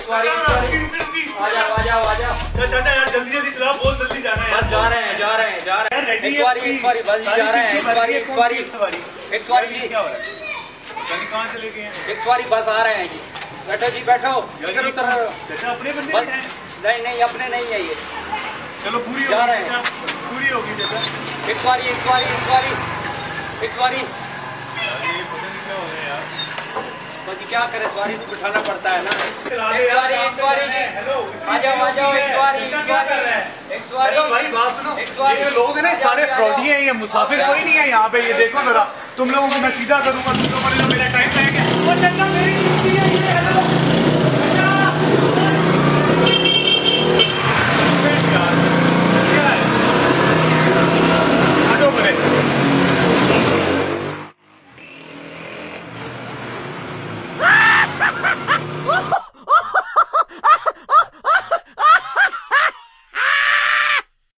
सवारी आ जाओ चाचा यार जल्दी जल्दी चलाओ, बहुत जल्दी जाना है यार। जा रहे हैं एक सवारी बस जा रहे हैं। एक सवारी जी कहाँ चले गए हैं? एक सवारी बस आ रहे हैं जी। बैठो जी बैठो। चाचा अपने बंदे हैं? नहीं अपने नहीं है ये। चलो पूरी जा रहे हैं, पूरी होगी चाचा। एक सवारी बस क्या करे, सवारी को बिठाना पड़ता है ना। एक सवारी आ जाओ एक सवारी भाई बात सुनो, ये लोग हैं ना सारे फ्रॉडी हैं, ये मुसाफिर कोई नहीं है यहाँ पे। ये देखो जरा, तुम लोगों को मैं सीधा करूंगा, तुम लोगों ने मेरा टाइम लगेगा।